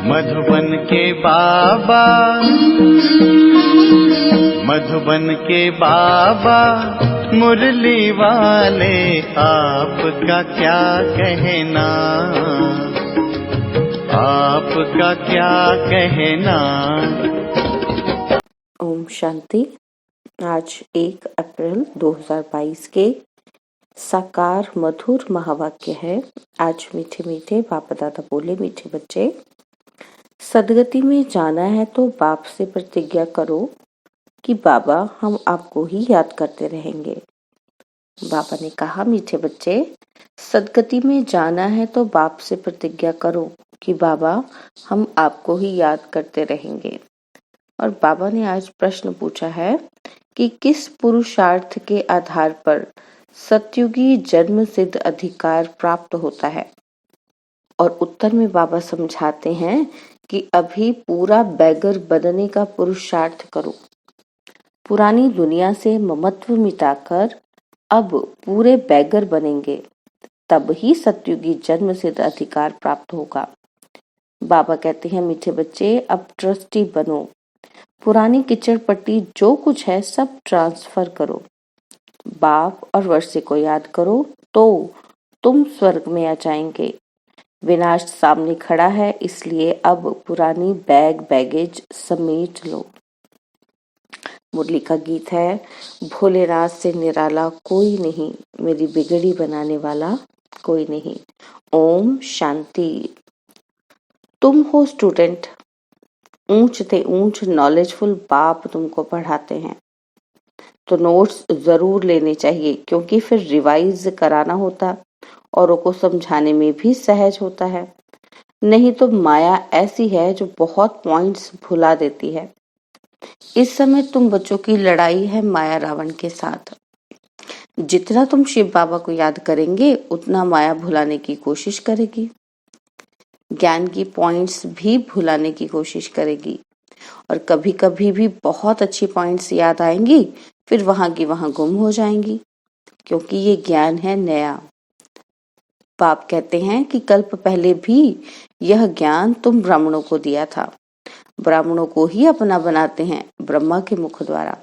मधुबन के बाबा, मधुबन के बाबा मुरली वाले, आपका क्या कहना, आपका क्या कहना। ओम शांति। आज 1 अप्रैल 2022 के साकार मधुर महावाक्य है। आज मीठे मीठे बाप दादा बोले, मीठे बच्चे, सदगति में जाना है तो बाप से प्रतिज्ञा करो कि बाबा हम आपको ही याद करते रहेंगे। बाबा ने कहा, मीठे बच्चे, सदगति में जाना है तो बाप से प्रतिज्ञा करो कि बाबा हम आपको ही याद करते रहेंगे। और बाबा ने आज प्रश्न पूछा है कि किस पुरुषार्थ के आधार पर सतयुगी जन्म सिद्ध अधिकार प्राप्त होता है। और उत्तर में बाबा समझाते हैं कि अभी पूरा बैगर बनने का पुरुषार्थ करो। पुरानी दुनिया से ममत्व मिटाकर अब पूरे बैगर बनेंगे, तब ही सतयुगी जन्म सिद्ध अधिकार प्राप्त होगा। बाबा कहते हैं, मीठे बच्चे, अब ट्रस्टी बनो, पुरानी किचड़ पट्टी जो कुछ है सब ट्रांसफर करो, बाप और वर्षे को याद करो तो तुम स्वर्ग में आ जाएंगे। विनाश सामने खड़ा है, इसलिए अब पुरानी बैगेज समेट लो। मुरली का गीत है, भोलेनाथ से निराला कोई नहीं, मेरी बिगड़ी बनाने वाला कोई नहीं। ओम शांति। तुम हो स्टूडेंट, ऊंच से ऊंच नॉलेजफुल बाप तुमको पढ़ाते हैं, तो नोट्स जरूर लेने चाहिए, क्योंकि फिर रिवाइज कराना होता, औरों को समझाने में भी सहज होता है। नहीं तो माया ऐसी है जो बहुत पॉइंट्स भुला देती है। इस समय तुम बच्चों की लड़ाई है माया रावण के साथ। जितना तुम शिव बाबा को याद करेंगे उतना माया भुलाने की कोशिश करेगी, ज्ञान की पॉइंट्स भी भुलाने की कोशिश करेगी, और कभी कभी भी बहुत अच्छी पॉइंट्स याद आएंगी, फिर वहां की वहां गुम हो जाएंगी, क्योंकि ये ज्ञान है नया। बाप कहते हैं कि कल्प पहले भी यह ज्ञान तुम ब्राह्मणों को दिया था, ब्राह्मणों को ही अपना बनाते हैं ब्रह्मा के मुख द्वारा।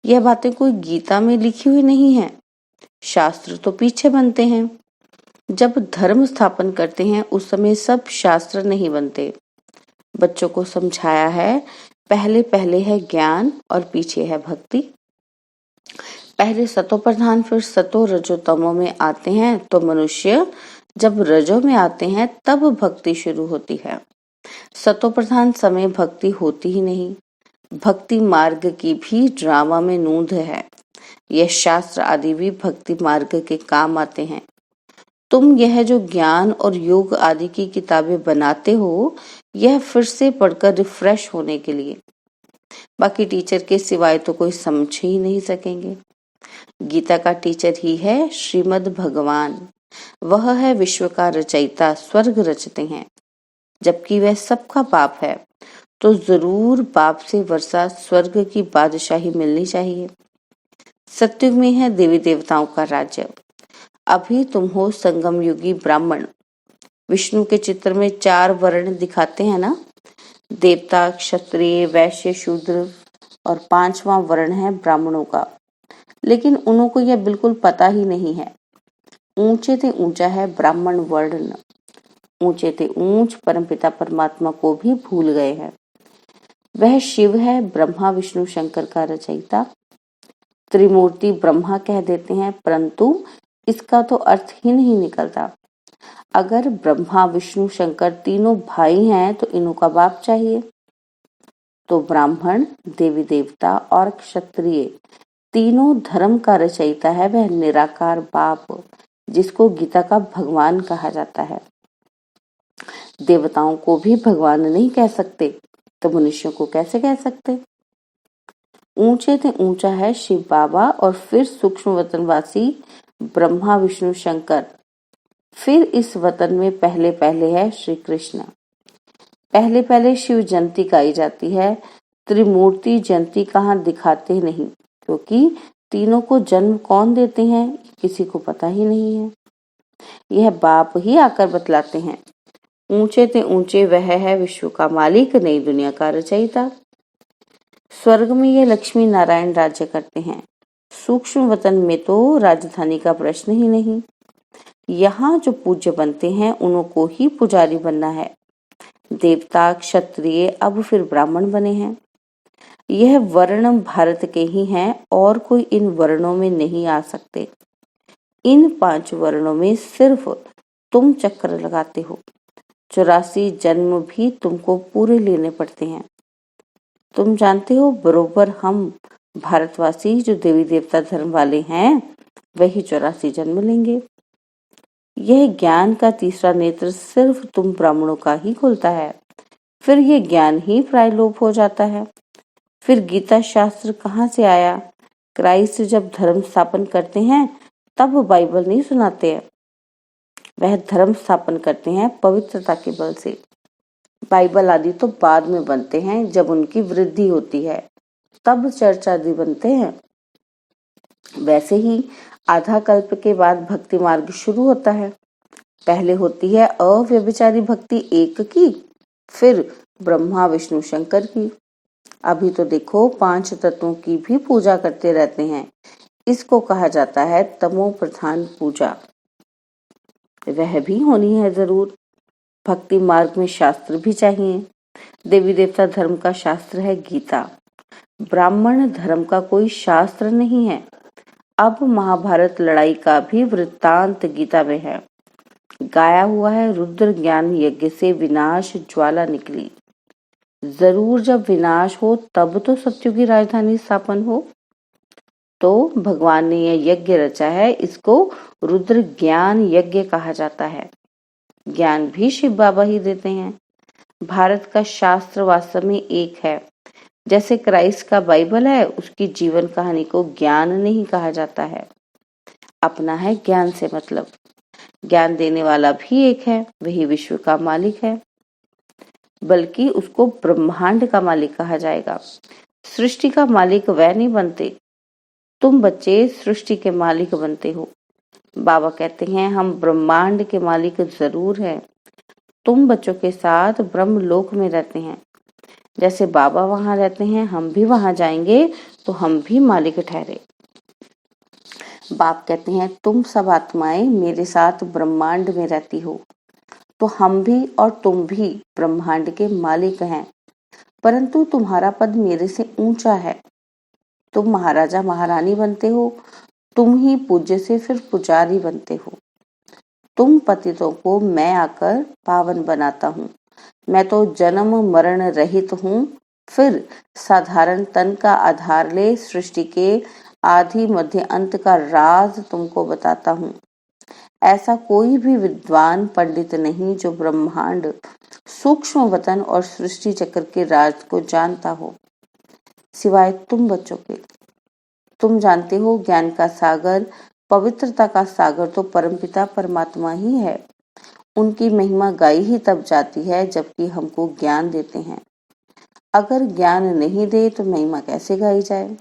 यह बातें कोई गीता में लिखी हुई नहीं है, शास्त्र तो पीछे बनते हैं। जब धर्म स्थापन करते हैं उस समय सब शास्त्र नहीं बनते। बच्चों को समझाया है, पहले पहले है ज्ञान और पीछे है भक्ति। पहले सतो प्रधान फिर सतो रजो तमो में आते हैं, तो मनुष्य जब रजो में आते हैं तब भक्ति शुरू होती है। सतो प्रधान समय भक्ति होती ही नहीं। भक्ति मार्ग की भी ड्रामा में नूंद है। यह शास्त्र आदि भी भक्ति मार्ग के काम आते हैं। तुम यह जो ज्ञान और योग आदि की किताबें बनाते हो, यह फिर से पढ़कर रिफ्रेश होने के लिए। बाकी टीचर के सिवाय तो कोई समझ ही नहीं सकेंगे। गीता का टीचर ही है श्रीमद् भगवान। वह है विश्व का रचयिता, स्वर्ग रचते हैं। जबकि वह सबका बाप है, तो जरूर बाप से वर्षा स्वर्ग की बादशाही मिलनी चाहिए। सत्युग में है देवी देवताओं का राज्य। अभी तुम हो संगम युगी ब्राह्मण। विष्णु के चित्र में 4 वर्ण दिखाते हैं ना, देवता, क्षत्रिय, वैश्य, शूद्र, और 5वां वर्ण है ब्राह्मणों का। लेकिन उन्हों को यह बिल्कुल पता ही नहीं है। ऊंचे से ऊंचा है ब्राह्मण वर्ण, ऊंचे से ऊंच परमपिता परमात्मा को भी भूल गए हैं। वह शिव है, ब्रह्मा विष्णु शंकर का रचयिता। त्रिमूर्ति ब्रह्मा कह देते हैं, परंतु इसका तो अर्थ ही नहीं निकलता। अगर ब्रह्मा विष्णु शंकर तीनों भाई हैं तो इन्हों का बाप चाहिए। तो ब्राह्मण, देवी देवता और क्षत्रिय तीनों धर्म का रचयिता है वह निराकार बाप, जिसको गीता का भगवान कहा जाता है। देवताओं को भी भगवान नहीं कह सकते, तो मनुष्यों को कैसे कह सकते। ऊंचे से ऊंचा है शिव बाबा, और फिर सूक्ष्म वतनवासी ब्रह्मा विष्णु शंकर। फिर इस वतन में पहले पहले है श्री कृष्ण। पहले पहले शिव जयंती गाई जाती है, त्रिमूर्ति जयंती कहाँ दिखाते नहीं, क्योंकि तीनों को जन्म कौन देते हैं किसी को पता ही नहीं है। यह बाप ही आकर बतलाते हैं। ऊंचे ते ऊंचे वह है विश्व का मालिक, नई दुनिया का रचयिता। स्वर्ग में ये लक्ष्मी नारायण राज्य करते हैं, सूक्ष्म वतन में तो राजधानी का प्रश्न ही नहीं। यहाँ जो पूज्य बनते हैं उनको ही पुजारी बनना है। देवता, क्षत्रिय, अब फिर ब्राह्मण बने हैं। यह वर्ण भारत के ही हैं और कोई इन वर्णों में नहीं आ सकते। इन 5 वर्णों में सिर्फ तुम चक्कर लगाते हो। 84 जन्म भी तुमको पूरे लेने पड़ते हैं। तुम जानते हो बरोबर हम भारतवासी जो देवी देवता धर्म वाले हैं वही 84 जन्म लेंगे। यह ज्ञान का तीसरा नेत्र सिर्फ तुम ब्राह्मणों का ही खुलता है, फिर ये ज्ञान ही प्रायलोप हो जाता है। फिर गीता शास्त्र कहाँ से आया? क्राइस्ट जब धर्म स्थापन करते हैं तब बाइबल नहीं सुनाते हैं, वह धर्म स्थापन करते हैं पवित्रता के बल से। बाइबल आदि तो बाद में बनते हैं, जब उनकी वृद्धि होती है तब चर्च आदि बनते हैं। वैसे ही आधा कल्प के बाद भक्ति मार्ग शुरू होता है। पहले होती है अव्यभिचारी भक्ति एक की, फिर ब्रह्मा विष्णु शंकर की। अभी तो देखो 5 तत्वों की भी पूजा करते रहते हैं। इसको कहा जाता है तमो प्रधान पूजा। वह भी होनी है जरूर। भक्ति मार्ग में शास्त्र भी चाहिए। देवी देवता धर्म का शास्त्र है गीता। ब्राह्मण धर्म का कोई शास्त्र नहीं है। अब महाभारत लड़ाई का भी वृत्तांत गीता में है। गाया हुआ है रुद्र ज्ञान यज्ञ से विनाश ज्वाला निकली। जरूर जब विनाश हो तब तो सत्युग की राजधानी स्थापन हो। तो भगवान ने यह यज्ञ रचा है, इसको रुद्र ज्ञान यज्ञ कहा जाता है। ज्ञान भी शिव बाबा ही देते हैं। भारत का शास्त्र वास्तव में एक है। जैसे क्राइस्ट का बाइबल है, उसकी जीवन कहानी को ज्ञान नहीं कहा जाता है। अपना है ज्ञान से मतलब। ज्ञान देने वाला भी एक है, वही विश्व का मालिक है, बल्कि उसको ब्रह्मांड का मालिक कहा जाएगा। सृष्टि का मालिक वह नहीं बनते, तुम बच्चे सृष्टि के मालिक बनते हो। बाबा कहते हैं हम ब्रह्मांड के मालिक जरूर हैं। तुम बच्चों के साथ ब्रह्म लोक में रहते हैं। जैसे बाबा वहां रहते हैं, हम भी वहां जाएंगे तो हम भी मालिक ठहरे। बाप कहते हैं तुम सब आत्माएं मेरे साथ ब्रह्मांड में रहती हो, तो हम भी और तुम भी ब्रह्मांड के मालिक हैं। परंतु तुम्हारा पद मेरे से ऊंचा है। तुम महाराजा महारानी बनते हो, तुम ही पूज्य से फिर पुजारी बनते हो। तुम पतितों को मैं आकर पावन बनाता हूँ। मैं तो जन्म मरण रहित हूँ, फिर साधारण तन का आधार ले सृष्टि के आदि मध्य अंत का राज तुमको बताता हूँ। ऐसा कोई भी विद्वान पंडित नहीं जो ब्रह्मांड, सूक्ष्म वतन और सृष्टि चक्र के राज को जानता हो, सिवाय तुम बच्चों के। तुम जानते हो ज्ञान का सागर, पवित्रता का सागर तो परमपिता परमात्मा ही है। उनकी महिमा गाई ही तब जाती है जबकि हमको ज्ञान देते हैं। अगर ज्ञान नहीं दे तो महिमा कैसे गाई जाए?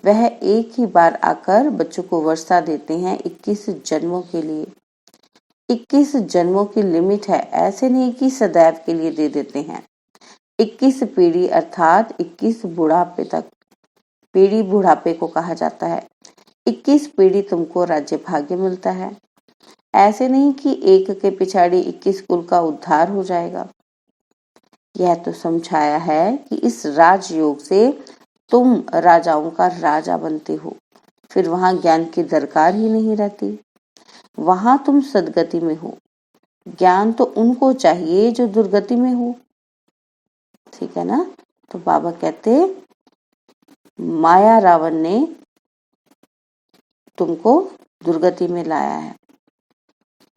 वह एक ही बार आकर बच्चों को वर्षा देते हैं 21 जन्मों के लिए। 21 जन्मों की लिमिट है, ऐसे नहीं कि सदैव के लिए दे देते हैं। 21 पीढ़ी अर्थात 21 बुढ़ापे तक। पीढ़ी बुढ़ापे को कहा जाता है। 21 पीढ़ी तुमको राज्य भाग्य मिलता है। ऐसे नहीं कि एक के पिछाड़ी 21 कुल का उद्धार हो जाएगा। यह तो समझाया है कि इस राजयोग से तुम राजाओं का राजा बनते हो, फिर वहां ज्ञान की दरकार ही नहीं रहती। वहां तुम सदगति में हो। ज्ञान तो उनको चाहिए जो दुर्गति में हो, ठीक है ना? तो बाबा कहते माया रावण ने तुमको दुर्गति में लाया है।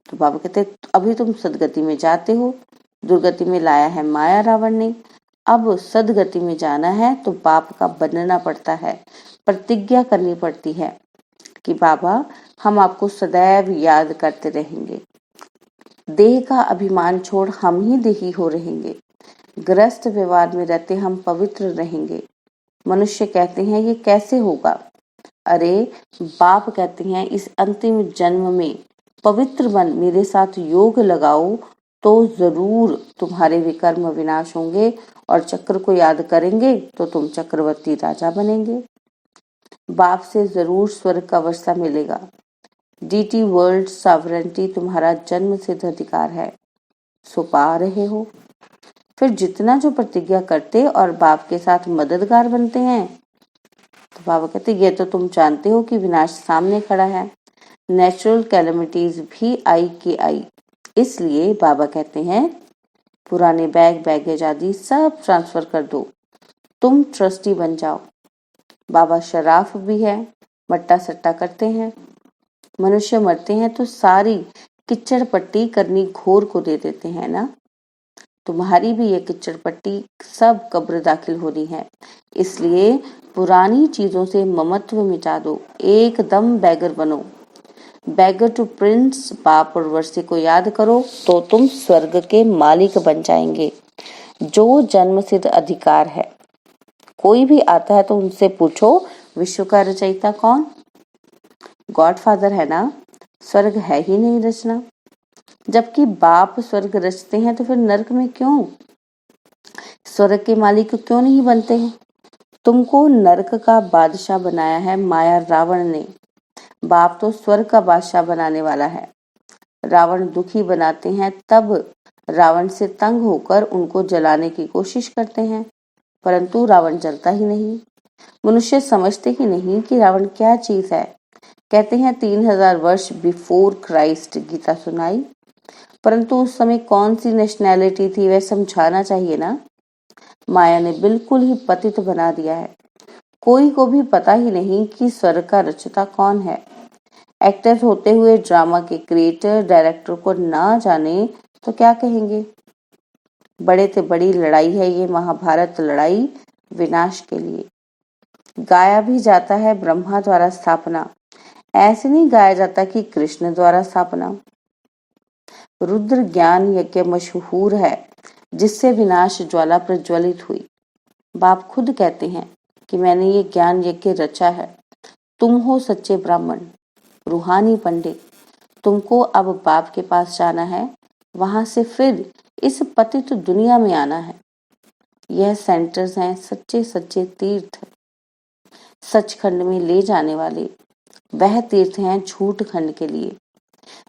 तो बाबा कहते अभी तुम सदगति में जाते हो, दुर्गति में लाया है माया रावण ने। अब सदगति में जाना है तो बाप का बनना पड़ता है, प्रतिज्ञा करनी पड़ती है कि बाबा हम आपको सदैव याद करते रहेंगे। देह का अभिमान छोड़ हम ही देही हो रहेंगे। ग्रस्त व्यवहार में रहते हम पवित्र रहेंगे। मनुष्य कहते हैं ये कैसे होगा? अरे बाप कहते हैं इस अंतिम जन्म में पवित्र बन मेरे साथ योग लगाओ तो जरूर तुम्हारे विकर्म विनाश होंगे और चक्र को याद करेंगे तो तुम चक्रवर्ती राजा बनेंगे। बाप से जरूर स्वर्ग का वर्षा मिलेगा। डीटी वर्ल्ड सॉवरेंटी तुम्हारा जन्म सिद्ध अधिकार है, सो पा रहे हो। फिर जितना जो प्रतिज्ञा करते और बाप के साथ मददगार बनते हैं, तो बाबा कहते ये तो तुम जानते हो कि विनाश सामने खड़ा है, नेचुरल कैलेमिटीज भी आई की आई। इसलिए बाबा कहते हैं पुराने बैगेज आदि सब ट्रांसफर कर दो, तुम ट्रस्टी बन जाओ। बाबा शराफ भी है, मट्टा सट्टा करते हैं। मनुष्य मरते हैं तो सारी किच्चड़ पट्टी करनी घोर को दे देते हैं ना। तुम्हारी भी ये किच्चड़ पट्टी सब कब्र दाखिल होनी है। इसलिए पुरानी चीजों से ममत्व मिटा दो, एकदम बैगर बनो। बैगर टू प्रिंस, बाप और वर्षे को याद करो तो तुम स्वर्ग के मालिक बन जाएंगे, जो जन्म सिद्ध अधिकार है। कोई भी आता है तो उनसे पूछो विश्व का रचयिता कौन? गॉडफादर है ना, स्वर्ग है ही नहीं रचना। जबकि बाप स्वर्ग रचते हैं तो फिर नरक में क्यों? स्वर्ग के मालिक क्यों नहीं बनते हैं? तुमको नरक का बादशाह बनाया है माया रावण ने। बाप तो स्वर्ग का बादशाह बनाने वाला है। रावण दुखी बनाते हैं, तब रावण से तंग होकर उनको जलाने की कोशिश करते हैं, परंतु रावण जलता ही नहीं। मनुष्य समझते ही नहीं कि रावण क्या चीज है। कहते हैं 3000 वर्ष बिफोर क्राइस्ट गीता सुनाई, परंतु उस समय कौन सी नेशनैलिटी थी वह समझाना चाहिए ना। माया ने बिल्कुल ही पतित बना दिया है। कोई को भी पता ही नहीं कि स्वर्ग का रचयिता कौन है। एक्टर्स होते हुए ड्रामा के क्रिएटर डायरेक्टर को ना जाने तो क्या कहेंगे। बड़े से बड़ी लड़ाई है ये महाभारत लड़ाई, विनाश के लिए। गाया भी जाता है ब्रह्मा द्वारा स्थापना, ऐसे नहीं गाया जाता कि कृष्ण द्वारा स्थापना। रुद्र ज्ञान यज्ञ मशहूर है, जिससे विनाश ज्वाला प्रज्वलित हुई। बाप खुद कहते हैं कि मैंने ये ज्ञान यज्ञ रचा है। तुम हो सच्चे ब्राह्मण, रूहानी पंडित। तुमको अब बाप के पास जाना है, वहां से फिर इस पतित दुनिया में आना है। यह सेंटर्स हैं सच्चे सच्चे तीर्थ, सचखंड में ले जाने वाले। वह तीर्थ हैं झूठ खंड के लिए।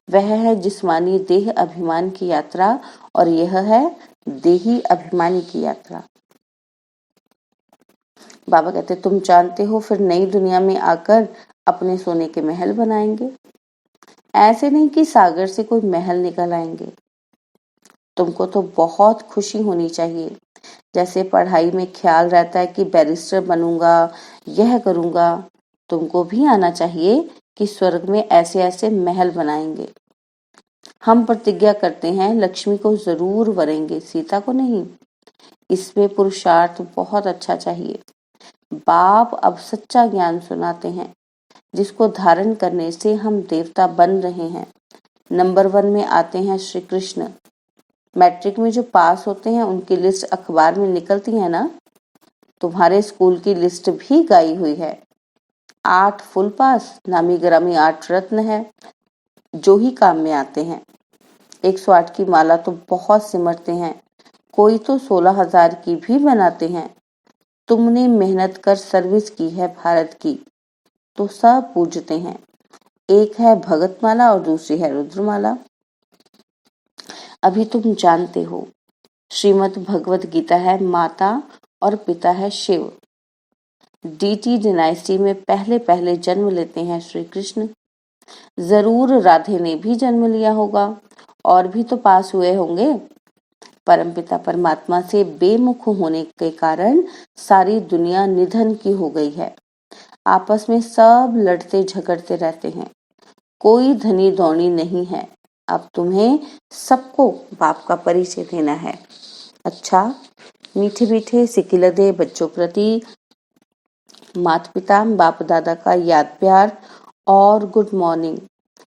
वह है जिस्मानी देह अभिमान की यात्रा और यह है देही अभिमानी की यात्रा। बाबा कहते तुम जानते हो फिर नई दुनिया में आकर अपने सोने के महल बनाएंगे। ऐसे नहीं कि सागर से कोई महल निकल आएंगे। तुमको तो बहुत खुशी होनी चाहिए। जैसे पढ़ाई में ख्याल रहता है कि बैरिस्टर बनूंगा, यह करूंगा, तुमको भी आना चाहिए कि स्वर्ग में ऐसे ऐसे महल बनाएंगे। हम प्रतिज्ञा करते हैं लक्ष्मी को जरूर वरेंगे, सीता को नहीं। इसमें पुरुषार्थ बहुत अच्छा चाहिए। बाप अब सच्चा ज्ञान सुनाते हैं, जिसको धारण करने से हम देवता बन रहे हैं। नंबर 1 में आते हैं श्री कृष्ण। मैट्रिक में जो पास होते हैं उनकी लिस्ट अखबार में निकलती है ना। तुम्हारे स्कूल की लिस्ट भी गाई हुई है। 8 फुल पास, नामी ग्रामी 8 रत्न है, जो ही काम में आते हैं। 108 की माला तो बहुत सिमरते हैं, कोई तो 16,000 की भी बनाते हैं। तुमने मेहनत कर सर्विस की है भारत की, तो सब पूजते हैं। एक है भगत माला और दूसरी है रुद्रमाला। अभी तुम जानते हो श्रीमद् भगवत गीता है माता और पिता है शिव। डीटी डायनेस्टी में पहले पहले जन्म लेते हैं श्री कृष्ण। जरूर राधे ने भी जन्म लिया होगा और भी तो पास हुए होंगे। परमपिता परमात्मा से बेमुख होने के कारण सारी दुनिया निधन की हो गई है। आपस में सब लड़ते झगड़ते रहते हैं, कोई धनी दौनी नहीं है। अब तुम्हें सबको बाप का परिचय देना है। अच्छा, मीठे मीठे सिकिलदे बच्चों प्रति माता पिता बाप दादा का याद प्यार और गुड मॉर्निंग।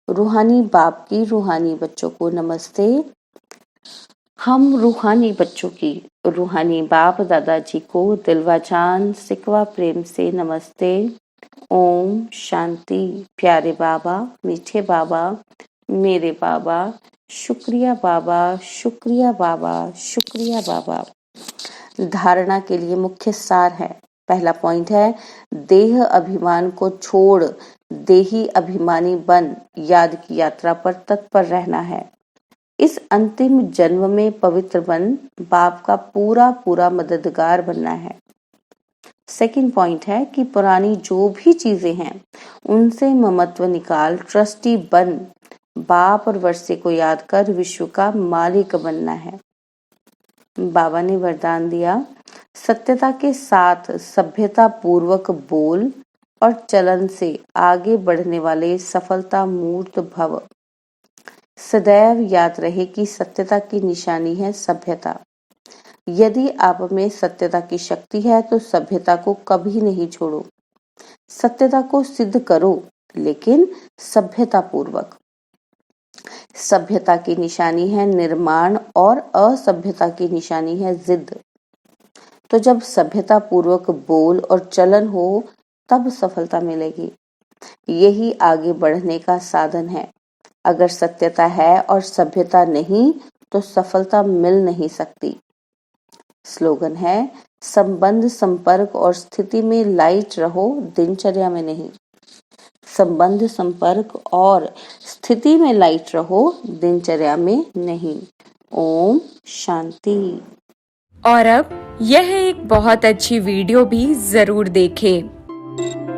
रूहानी बाप की रूहानी बच्चों को नमस्ते। हम रूहानी बच्चों की रूहानी बाप दादाजी को दिलवा जान सिकवा प्रेम से नमस्ते। ओम शांति। प्यारे बाबा, मीठे बाबा, मेरे बाबा, शुक्रिया बाबा, शुक्रिया बाबा, शुक्रिया बाबा। धारणा के लिए मुख्य सार है। पहला पॉइंट है, देह अभिमान को छोड़ देही अभिमानी बन याद की यात्रा पर तत्पर रहना है। इस अंतिम जन्म में पवित्र बन बाप का पूरा पूरा मददगार बनना है। सेकंड पॉइंट है कि पुरानी जो भी चीजें हैं उनसे ममत्व निकाल ट्रस्टी बन बाप और वर्षे को याद कर विश्व का मालिक बनना है। बाबा ने वरदान दिया, सत्यता के साथ सभ्यता पूर्वक बोल और चलन से आगे बढ़ने वाले सफलता मूर्त भव। सदैव याद रहे कि सत्यता की निशानी है सभ्यता। यदि आप में सत्यता की शक्ति है तो सभ्यता को कभी नहीं छोड़ो। सत्यता को सिद्ध करो, लेकिन सभ्यता पूर्वक। सभ्यता की निशानी है निर्माण और असभ्यता की निशानी है जिद। तो जब सभ्यता पूर्वक बोल और चलन हो तब सफलता मिलेगी। यही आगे बढ़ने का साधन है। अगर सत्यता है और सभ्यता नहीं तो सफलता मिल नहीं सकती। स्लोगन है, संबंध संपर्क और स्थिति में लाइट रहो, दिनचर्या में नहीं। संबंध संपर्क और स्थिति में लाइट रहो, दिनचर्या में नहीं। ओम शांति। और अब यह एक बहुत अच्छी वीडियो भी जरूर देखें।